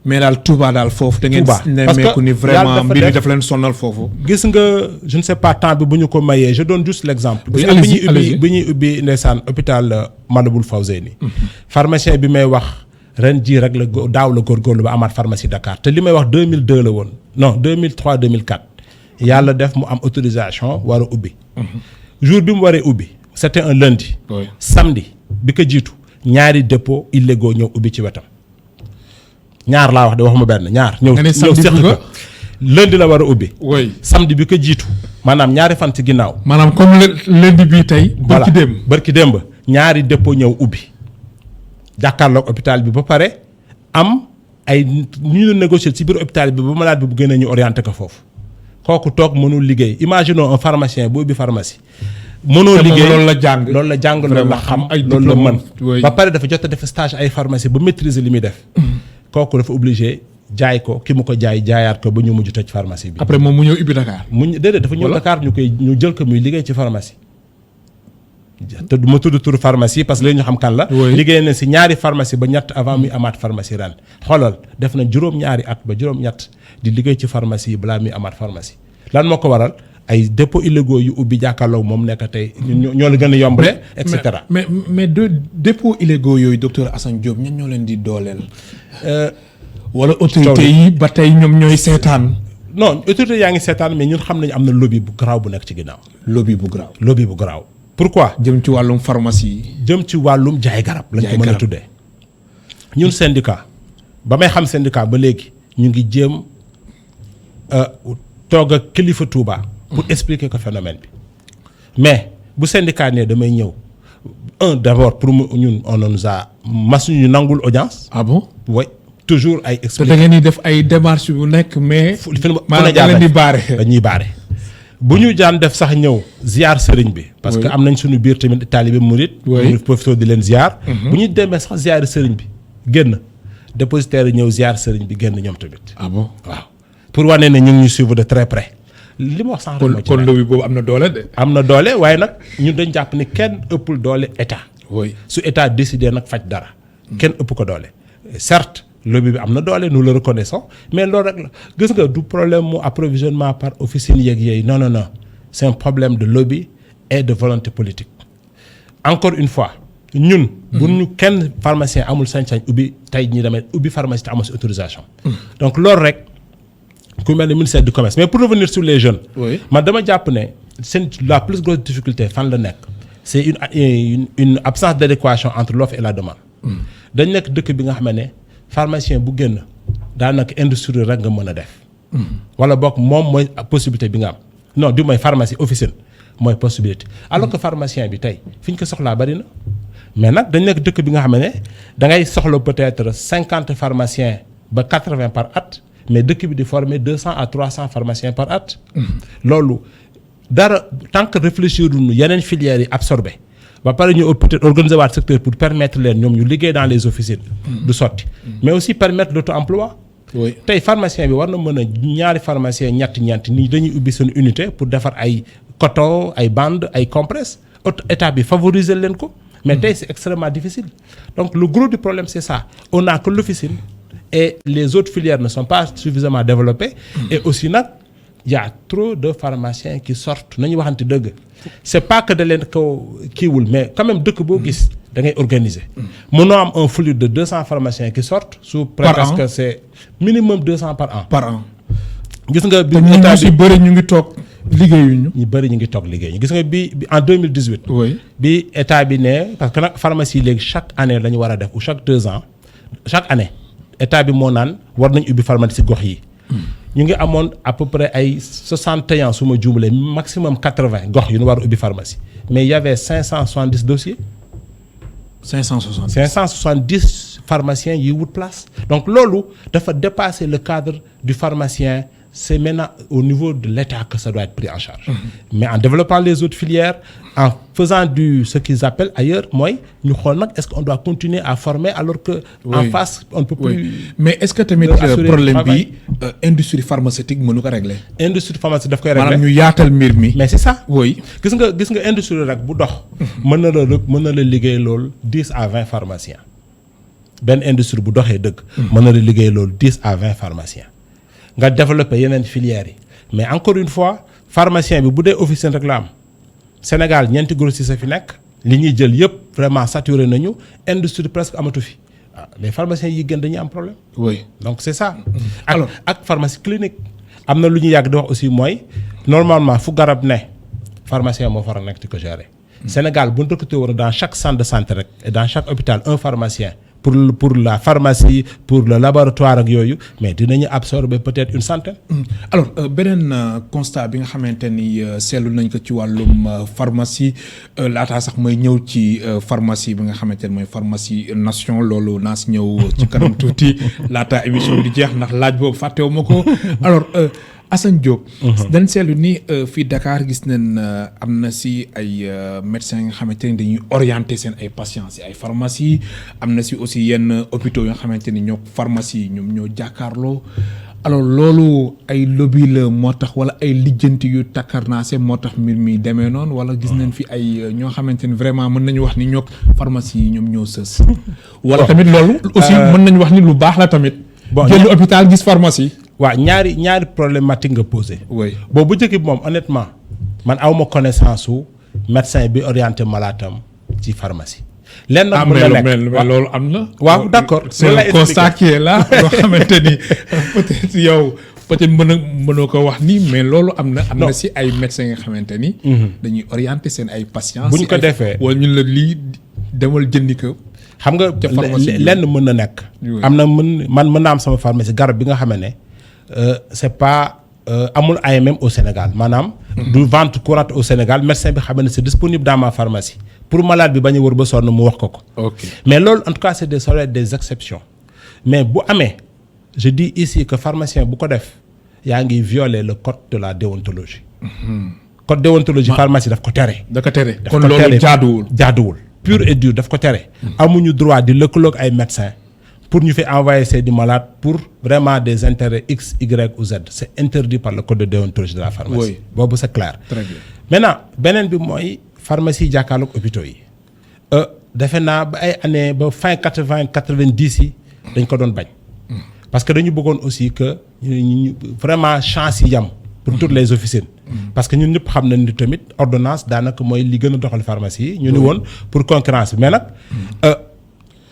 mais daal Touba daal foofu. da ngeen nemmeeku ni vraiment mbir mi daf leen sonal foofu. gis nga je ne sais pas temps bi bu ñu ko mayee je donne juste l'exemple. bi ñuy ubbi ndeysaan hôpital Matlaboul Fawzeyni. pharmacien bi may wax ren jii rek la daaw la góorgóorlu ba amaat pharmacie Dakar te li may wax 2002 la woon non 2003 2004 yàlla def mu am autorisation war a ubbi. jour bi mu waree ubbi c'était un lundi. samedi bi ko jiitu ñaari dépôts illégaux ñëw ubbi ci wetam. ñaar laa wax de waxuma benn ñaar. ñëw seq ko lundi la war a ubbi. oui samedi bi ko jiitu. maanaam ñaari fan ci ginnaaw. maanaam comme lundi bii tey. barki démb ñaari dépôt ñëw ubbi. jàkkaarloog hôpital bi ba pare am ay ñu négocier ci biir hôpital bi ba malade bi bu gën a ñu orienté ko foofu. kooku toog mënul liggéey imaginons un pharmacien bu ubbi pharmacie. mënoo liggéey loolu la jàng loolu la xam loolu la mën. ba pare dafa jot a def stage ay pharmacie ba maîtriser li muy def. kooku dafa obligé jaay ko ki mu ko jaayaat ko ba ñu mujj tëj pharmacie bi. après moom mu ñëw ubbi Dakar. déedéet dafa ñëw Dakar ñu jël ko muy liggéey ci pharmacie. te du ma tudd turu pharmacie parce que léegi ñu xam kan la. liggéey na si ñaari pharmacie ba ñett avant muy amaat pharmacie ren. xoolal def na juróom-ñaari at ba juróom-ñett di liggéey ci pharmacie balaa muy amaat pharmacie. lan moo ko waral ay dépôts illégaux yu ubbi jàkkaarloog moom nekk tey ñoo la gën a yombale. et cetera mais dépôts illégaux yooyu docteur Assane Diop ñan ñoo leen di dooleel. wala autorités yi ba tey ñoom ñooy seetaan. non autorités yaa ngi seetaan mais ñun xam nañu am na lobby bu garaaw bu nekk ci ginnaaw. lobby bu garaaw. pourquoi. jëm ci wàllum pharmacie yi. jëm ci wàllum jaay garab. lañ ko mën a tuddee. ñun syndicat ba may xam syndicat ba léegi ñu ngi jéem toog ak kilifa Touba. pour expliquer ko phénomène bi. mais bu syndicat ne damay ñëw d'abord pour ñun on nous a masuñu nangul audience. ah bon oui toujours ay. expliqué te da ngeen di def ay démarches bu nekk mais. maanaam da leen di baare dañuy baare. bu ñu daan def sax ñëw ziar sëriñ bi. parce que am nañ suñu biir tamit taalibe murit. ñu profité di leen ziar. bu ñu demee sax ziar sëriñ bi génn dépositaire yi ñëw ziar sëriñ bi génn ñoom tamit. ah bon waaw pour wane ne ñu ngi ñu suivre de très près. li ma wax sànq rek kon lobby boobu am na doole de. am na doole waaye nag ñun dañ jàpp ni kenn ëppul doole état. su état décidé nag faj dara. kenn ëpp ko doole. certes lobby bi am na doole nous le reconnaissons mais loolu rek la gis nga du problème mu approvisionnement par officine yeeg yooyu non c'est un problème de lobby et de volonté politique. encore une fois ñun. bu ñu kenn pharmacien amul sañ-sañ ubbi tey ñi demee ubbi pharmacie te amul si autorisation. donc loolu rek. ku mel ne ministère du commerce mais pour revenir sur les jeunes. man dama jàpp ne seen la plus grosse difficulté fan la nekk. c'est une absence d'adéquation entre l'offre et la demande. dañ nekk dëkk bi nga xam ne pharmacien bu génn daanaka industrie rek nga mën a def. wala boog moom mooy possibilité bi nga am non du mooy pharmacie officine mooy possibilité. alors que pharmacien bi tey fi ñu ko soxlaa bari na mais nag dañ nekk dëkk bi nga xam ne da ngay soxla peut-être 50 pharmaciens ba 80 par at. mais dëkk bi di former 200 à 300 pharmaciens par at. loolu dara tant que réfléchir duñu yeneen filières yi absorbé ba pare ñu peut-être organiser waat secteur pour permettre leen ñoom ñu liggéey dans les officines. du sotti mais aussi permettre l'auto-emploi. tey pharmacien bi war na mën a ñaari pharmacien ñeent ni dañuy ubbi seen unité pour defar ay coton ay bandes ay compresses état bi favoriser leen ko mais tey c'est extrêmement difficile. Donc le gros du problème c'est ça. On n'a que l'officine et les autres filières ne sont pas suffisamment développées. Et aussi nag il y a trop de pharmaciens qui sortent nañu waxante dëgg. C'est pas que da leen ko kiiwul mais quand même dëkk boo gis da ngay organiser. Mënoo am un flux de 200 pharmaciens qui sortent sous prétexte que c'est minimum 200 par an. Par an. Gis nga bi te état ñu bëri ñu ngi toog liggéeyuñu. ñu bëri ñu ngi toog liggéey gis nga bi en 2018. oui bi état bi ne parce que nag pharmacie léegi chaque année la ñu war a def ou chaque 2 ans chaque année état bi moo naan war nañ ubbi pharmacie ci gox yi. ñu ngi amoon à peu près ay 61 su ma juumalee maximum 80 gox yu ñu war a ubbi pharmacie mais il y avait 570 dossiers. 570 pharmaciens yi wut place. Donc loolu dafa dépasser le cadre du pharmacien. C'est maintenant au niveau de l'État que ça doit être pris en charge. Mais en développant les autres filières, en faisant ce qu'ils appellent ailleurs, moi, nous regardons est-ce qu'on doit continuer à former alors que en face, on ne peut plus. Mais est-ce que tamit problème bi industrie pharmaceutique mënu ko régler. Industrie pharmaceutique daf koy régler. maanaam ñu yaatal mbir mi. Mais c'est ça. oui gis nga industrie rek bu dox. mën na la liggéey loolu 10 à 20 pharmaciens. benn industrie bu doxee dëgg. mën na la liggéey loolu 10 à 20 pharmaciens. nga développer yeneen filières yi mais encore une fois pharmacien bi bu dee officine rek la am Sénégal ñeenti grossistes fi nekk li ñuy jël yëpp vraiment saturé nañu industrie presque amatu fi les pharmaciens yi gën dañuy am problème. oui donc c'est ça. ak pharmacie clinique am na lu ñu yàgg di wax aussi mooy normalement fu garab ne pharmacien moo fara nekk di ko gérer. Sénégal bu ñu recruté woon dans chaque centre de santé rek et dans chaque hôpital un pharmacien. pour la pharmacie pour le laboratoire ak yooyu mais dinañu absorber peut-être une centaine. alors beneen constat bi nga xamante ni seetlu nañ ko ci wàllum pharmacie laataa sax mooy ñëw ci pharmacie bi nga xamante ne mooy pharmacie nation loolu naa si ñëw ci kanam tuuti laataa émission bi di jeex ndax laaj boobu fàttewu ma ko alors. Assane Diop. dañ seetlu ni fii Dakar gis nañ am na si ay médecins yi nga xamante ni dañuy orienter seen ay patients si ay pharmacie am na si aussi yenn hôpitaux yoo nga xamante ni ñoo pharmacie ñoom ñoo jàkkaarloo alors loolu ay lobby la moo tax wala ay lijjanti yu takkarnaase moo tax mbir mi demee noonu wala gis nañ fi ay ñoo xamante ni vraiment mën nañu wax ni ñoo pharmacie yi ñoom ñoo sës. wala tamit loolu. aussi mën nañu wax ni lu baax la tamit. bon jël hôpital gis pharmacie. waaw ñaari problématique nga posé. oui boobu bu njëkk bi moom honnêtement man awma connaissance su médecin bi orienté malaatam ci pharmacie. lenn nag mën na nekk mais loolu am na. waaw d'accord c'est un constat qui est là loo xamante ni peut-être yow peut-être mënoo ko wax ni mais loolu am na si ay médecins nga xamante ni. dañuy orienter seen ay patients. bu ñu ko defee wala ñun la lii demal jëndi ko. xam nga lenn mën na nekk. am na mën naa am sama pharmacie garab bi nga xam ne. C'est pas amul AMM au Sénégal maanaam. du vente courante au Sénégal médecin bi xam ne c'est disponible dans ma pharmacie pour malade bi bañ a wër ba sonn mu wax ko. ok mais loolu en tout cas c'est des exceptions mais bu amee je dis ici que pharmacien bu ko def yaa ngi violer le code de la déontologie. code déontologie pharmacie daf ko tere. da ko tere kon loolu jaaduwul. pur et dur daf ko tere. amuñu droit di lëkkaloog ay médecins. pour ñu fi envoyer ces du malade pour vraiment des intérêts X, Y ou Z. C'est interdit par le code de déontologie de la pharmacie. Oui. Boobu c'est clair. Très bien. Maintenant beneen bi mooy pharmacie jàkkaarloog hôpitaux yi. Defe naa ba ay année ba fin 90 yi dañ ko doon bañ. Parce que dañu bëggoon aussi que ñu vraiment chance yi yam pour toutes les officines. Parce que ñun ñëpp xam nañ ni tamit ordonnance daanaka mooy li gën a doxal pharmacie yi. ñu ni woon pour concurrence bi mais nag.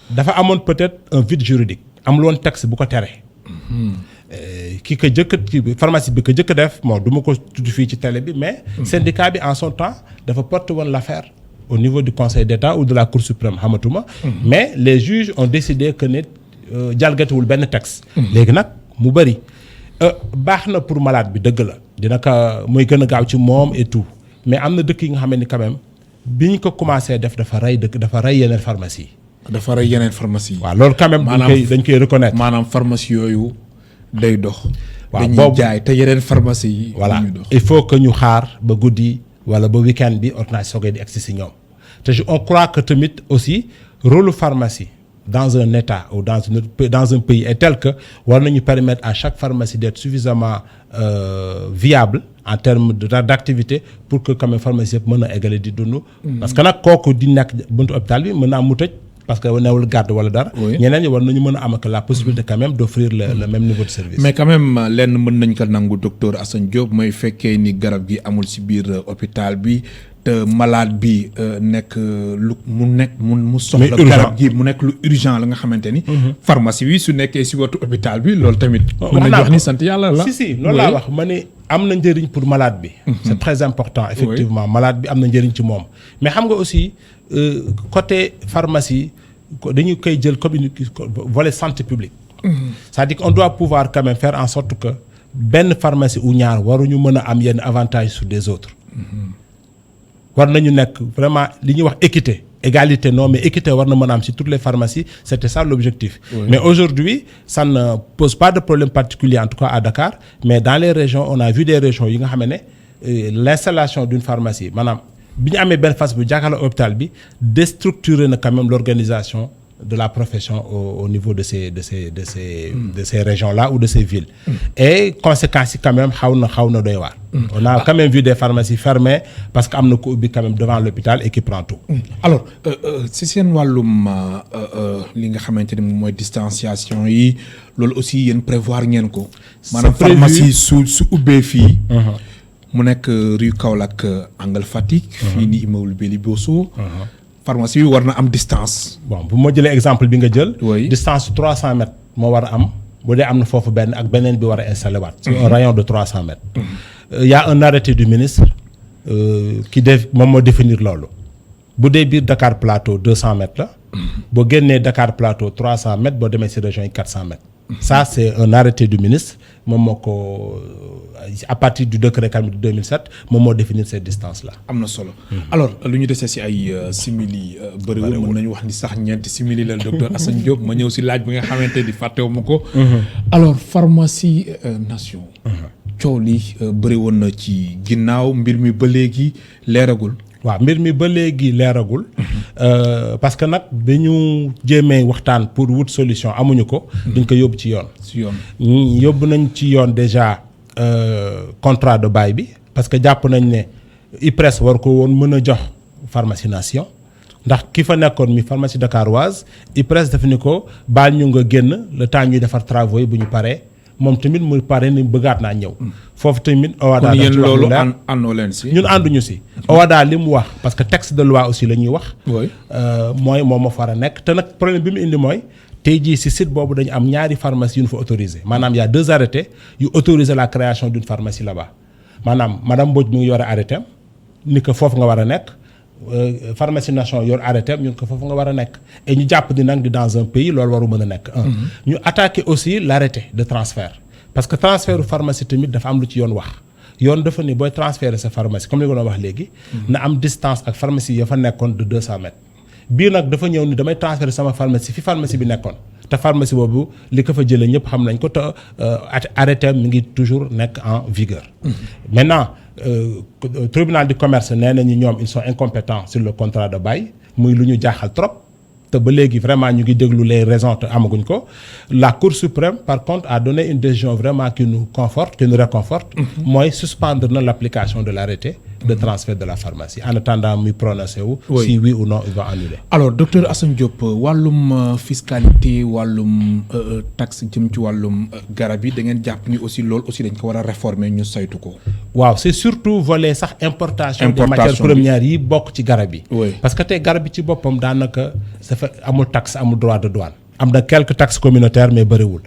dafa amoon peut-être un vide juridique amul woon texte bu ko tere. ki ko jëkk pharmacie bi ko jëkk def moo du ma ko tudd fii ci télé bi mais. syndicat bi en son temps dafa porter woon l'affaire au niveau du conseil d'État ou de la cour suprême xamatuma. mais les juges ont décidé que nit jalgatiwul benn texte. léegi nag mu bari baax na pour malade bi dëgg la dina ko muy gën a gaaw ci moom et tout mais am na dëkk yi nga xam ne quand même bi ñu ko commencé def dafa rey yeneen pharmacie yi. dafa rey yeneen pharmacie yi. waaw loolu quand même dañ koy reconnaître. maanaam pharmacie yooyu day dox. waaw dañuy jaay te yeneen pharmacie yi. voilà dañuy dox. il faut que ñu xaar ba guddi wala ba week-end bi ordonnance soogay di agsi si ñoom te on croit que tamit aussi rôle pharmacie dans un état ou dans un pays est tel que war nañu permettre à chaque pharmacie d'être suffisamment viable en termes d'activité pour que quand même pharmacie yëpp mën a égale di dund. parce que nag kooku di nekk buntu hôpital bi mën naa mu tëj parce que newul garde wala dara. ñeneen ñi war nañu mën a am ak la possibilité quand même d'offrir le même niveau de service. mais quand même lenn mën nañ ko nangu docteur Assane Diop mooy fekkee ni garab gi amul ci biir hôpital bi te malade bi nekk lu mu soxla garab gi mu nekk lu urgent la nga xamante ni. pharmacie bi su nekkee ci wetu hôpital bi loolu tamit. mën na jox ni sant yàlla la. si loolu laa wax ma ne am na njëriñ pour malade bi. c'est très important effectivement malade bi am na njëriñ ci moom mais xam nga aussi. côté pharmacie dañu koy jël comme volet santé publique. C'est-à-dire qu'on doit pouvoir quand même faire en sorte que benn pharmacie ou ñaar waruñu mën a am yenn avantages sur des autres. war nañu nekk vraiment li ñuy wax équité égalité non mais équité war na mën a am ci toutes les pharmacies c'était ça l'objectif. Mais aujourd'hui ça ne pose pas de problème particulier en tout cas à Dakar mais dans les régions on a vu des régions yi nga xam ne l'installation d'une pharmacie maanaam. bi ñu amee benn phase bu jàkkaarloo hôpital bi déstructurer na quand même l'organisation de la profession au niveau de ces régions là ou de ces villes. Et conséquences yi quand même xaw na doy waar. On a quand même vu des pharmacies fermées parce que am na ko ubbi quand même devant l'hôpital et qui prend tout. Alors si seen wàllum li nga xamante ni moom mooy distanciation yi loolu aussi yéen prévoir ngeen ko. maanaam pharmacie su ubbee fii. mu nekk rue Kaolack angle Fatick. fii nii immeuble Béli Bosso. pharmacie bi war na am distance. bon bu ma jëlee exemple bi nga jël. oui distance 300 mètres moo war a am bu dee am na foofu benn ak beneen bi war a installé waat. c'est un rayon de 300 mètres. Il y a un arrêté du ministre moom moo définir loolu bu dee biir Dakar Plateau 200 mètres la. boo génnee Dakar Plateau 300 mètres boo demee ci région yi 400 mètres. Ça c'est un arrêté du ministre moom moo ko à partir du décret de 2007 moom moo définir ces distances là. am na solo alors lu ñu desee ci ay simili bëriwul mën nañu wax ni sax ñeenti simili la docteur Assane Diop ma ñëw ci laaj bi nga xamante ni fàttewu ma ko. alors pharmacie nation. coow li bëri woon na ci ginnaaw mbir mi ba léegi leeragul. waaw mbir mi ba léegi leeragul. parce que nag dañu jéemee waxtaan pour wut solution amuñu ko. dañ ko yóbbu ci yoon. ci yoon yóbbu nañ ci yoon déjà contrat de bail bi parce que jàpp nañ ne IPRES war ko woon mën a jox pharmacie nation ndax ki fa nekkoon mi pharmacie dakaroise IPRES daf ni ko baal ñu nga génn le temps ñuy defar travaux yi bu ñu paree moom tamit mu pare ni bëggaat naa ñëw. foofu tamit OHADA kon yéen loolu àndoo leen si. ñun ànduñu si. OHADA li mu wax parce que texte de loi aussi la ñuy wax. mooy moom moo fa war a nekk te nag problème bi mu indi mooy tey jii si site boobu dañu am ñaari pharmacie yu ñu fa autorisé maanaam y a 2 arrêtés yu autorisé la création d'une pharmacie là-bas maanaam madame Mbodj mi ngi yore arrêté am ni que foofu nga war a nekk. pharmacie nation yor arrêté ñun ko foofu nga war a nekk et ñu jàpp ni nag di dans un pays loolu waru mën a nekk. ñu attaqué aussi l'arrêté de transfert parce que transfert pharmacie tamit dafa am lu ci yoon wax yoon dafa ni booy transférer sa pharmacie comme li nga doon wax léegi. na am distance ak pharmacie ya fa nekkoon de 200 mètres. bii nag dafa ñëw ni damay transférer sama pharmacie fi pharmacie bi nekkoon te pharmacie boobu li ko fa jëlee ñëpp xam nañ ko te arrêté mi ngi toujours nekk en vigueur. Maintenant. Tribunal du commerce nee nañu ñoom ils sont incompétents sur le contrat de bail muy lu ñu jaaxal trop te ba léegi vraiment ñu ngi déglu les raisons te amaguñ ko la Cour suprême par contre a donné une décision vraiment qui nous conforte qui nous réconforte mooy suspendre na l'application de l'arrêté de transfert de la pharmacie en attendant muy prononcé wu si oui ou non il va annuler. Alors docteur Assane Diop wàllum fiscalité wàllum taxe jëm ci wàllum garab yi da ngeen jàpp ni aussi loolu aussi dañ ko war a réformer ñu saytu ko. waaw c'est surtout volet sax importation des matières premières yi bokk ci garab yi. parce que tey garab yi ci boppam daanaka dafa amul taxe amul droit de douane. am na quelques taxes communautaires mais bëriwul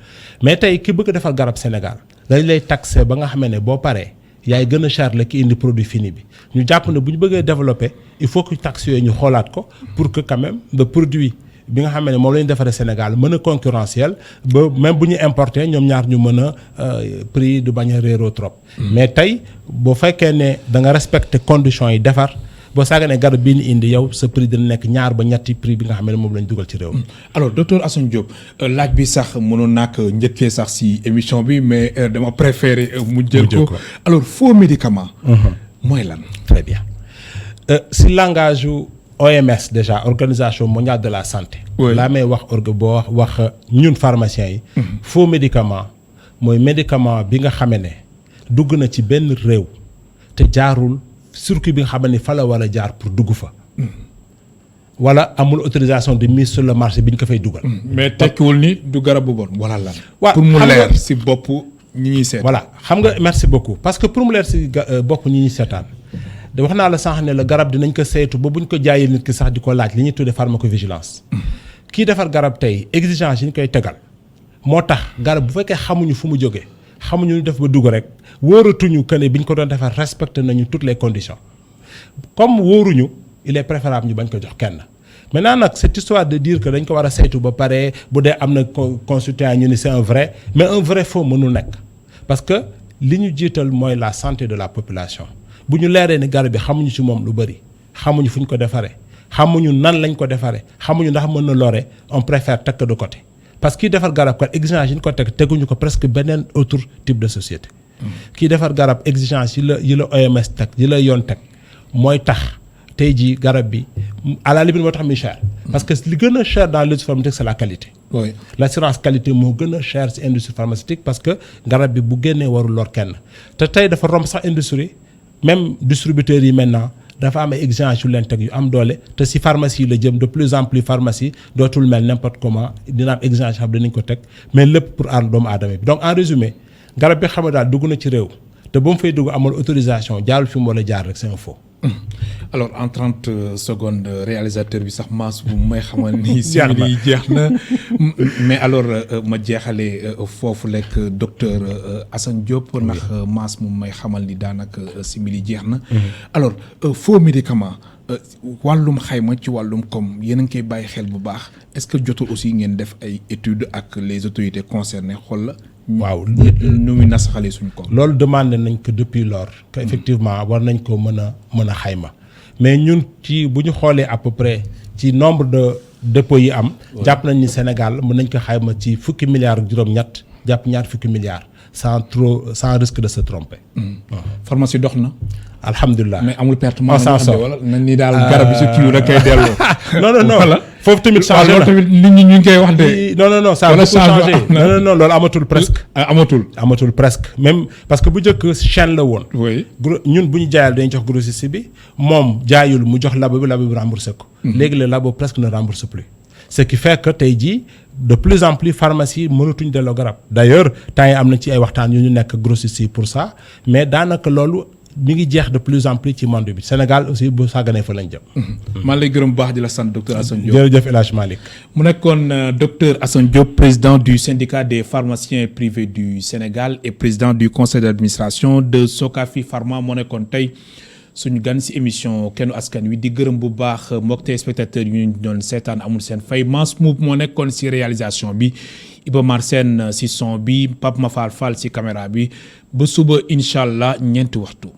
mais tey ki bëgg defar garab Sénégal dañ lay taxer ba nga xam ne boo paree. yaay gën a cher la ki indi produit fini bi ñu jàpp ne bu ñu bëggee développer il faut que taxes yooyu ñu xoolaat ko pour que quand même le produit bi nga xam ne moom la ñu defaree Sénégal mën a concurrentiel ba même bu ñu importer ñoom ñaar ñu mën a prix du bañ a réeroo trop. mais tey boo fekkee ne da nga respecter conditions yi defar boo saaganee garab bii ni indi yow sa prix dina nekk ñaar ba ñetti prix bi nga xam ne moom lañ dugal ci réew mi. alors docteur Assane Diop laaj bi sax mënoon naa ko njëkkee sax ci émission bi mais dama préféré mu jël ko alors faux médicament mooy lan. très bien si langage yu OMS déjà organisation mondiale de la santé. laa may wax boo wax ñun pharmaciens yi. faux médicament mooy médicament bi nga xamee ne dugg na ci benn réew te jaarul circuit bi nga xam ne fa la war a jaar pour dugg fa. wala amul autorisation de mise sur le marché bi ñu ko fay dugal. mais tekkiwul ni du garab bu bon wala lan. waaw pour mu leer si bopp ñi ñuy seet. voilà xam nga merci beaucoup parce que pour mu leer si bopp ñi ñuy seetaan de wax naa la sànq ne la garab dinañ ko saytu ba buñ ko jaayee nit ki sax di ko laaj li ñuy tuddee pharmacovigilance. kii defar garab tey exigence yi ñu koy tegal moo tax garab bu fekkee xamuñu fu mu jógee xamuñu lu def ba dugg rek wóoratuñu que ne bi ñu ko doon defar respecté nañu toutes les conditions comme wóoruñu il est préférable ñu bañ ko jox kenn. maintenant nag cette histoire de dire que dañ ko war a saytu ba pare bu dee am na consultant ñu ni c'est un vrai mais un vrai faux mënul nekk parce que li ñu jiital mooy la santé de la population bu ñu leeree ni garab bi xamuñu ci moom lu bëri xamuñu fu ñu ko defaree xamuñu nan lañ ko defaree xamuñu ndax mën na lore on préfère teg ko de côté parce que kii defar garab kat exigence yi ñu ko teg teguñu ko presque beneen autre type de société. kii defar garab exigence yi la OMS teg yi la yoon teg mooy tax. tey jii garab bi à la limite moo tax muy cher parce que li gën a cher dans l'industrie pharmaceutique c'est la qualité. oui l'assurance qualité moo gën a cher ci industrie pharmaceutique parce que garab bi bu génnee warul lor kenn te tey dafa romb sax industrie même distributeurs yi maintenant dafa am ay exigences yu leen teg yu am doole te ci pharmacie la jëm de plus en plus pharmacie dootul mel n'importe comment dina am exigence xam dinañ ko teg mais lépp pour aar doomu aadama bi donc en résumé garab bi xam ne daal dugg na ci réew te ba mu fay dugg amul autorisation jaarul fi mu war a jaar rek c'est un faux. alors en 30 secondes réalisateur bi sax maas bu may xamal ni simili yi jeex na mais alors ma jeexalee foofu lekk docteur Assane Diop ndax maas mu may xamal ni daanaka simili jeex na alors faux médicament wàllum xayma ci wàllum comme yéen a ngi koy bàyyi xel bu baax est-ce que jotul aussi ngeen def ay études ak les autorités concernées xool la waaw nu muy nasaxalee suñ ko loolu demandé nañ ko depuis lors que effectivement war nañ ko mën a xayma mais ñun ci bu ñu xoolee à peu près ci nombre de dépôts yi am jàpp nañ ni Sénégal mën nañ ko xayma ci fukki milliards ak juróom-ñett jàpp ñaar fukki milliards sans risque de se tromper. pharmacie dox na alhamdulilah mais amul perte moo wala na ni daal garab yi surtout yu la koy delloo non foofu tamit changé na tamit nit ñi ñu ngi koy wax de non ça a beaucoup changé non loolu amatul presque amatul presque même parce que bu njëkk chaîne la woon oui ñun bu ñu jaayal dañuy jox grossiste bi moom jaayul mu jox labo bi remboursé ko léegi le labo presque ne rembourse plus ce qui fait que tey jii de plus en plus pharmacie mënatuñ delloo garab d'ailleurs temps yi am na ci ay waxtaan yu ñu nekk grossiste yi pour ça mais daanaka loolu mi ngi jeex de plus en plus ci monde bi Sénégal aussi bu sàgganee fa lañ jëm. maa lay gërëm bu baax di la sant docteur Assane Diop. jërëjëf El Hadj Malick. mu nekkoon docteur Assane Diop président du syndicat des pharmaciens privés du Sénégal et président du conseil d'administration de Sokafi Pharma moo nekkoon tey suñu gan si émission kennu askan wi di gërëm bu baax mbokk téléspectateurs yu ñu doon seetaan amul seen fay Mans Moup moo nekkoon si réalisation bi. Iba Mar Sène si son bi Pape Mafal Fall si caméra bi ba suba incha allah ñeenti waxtu.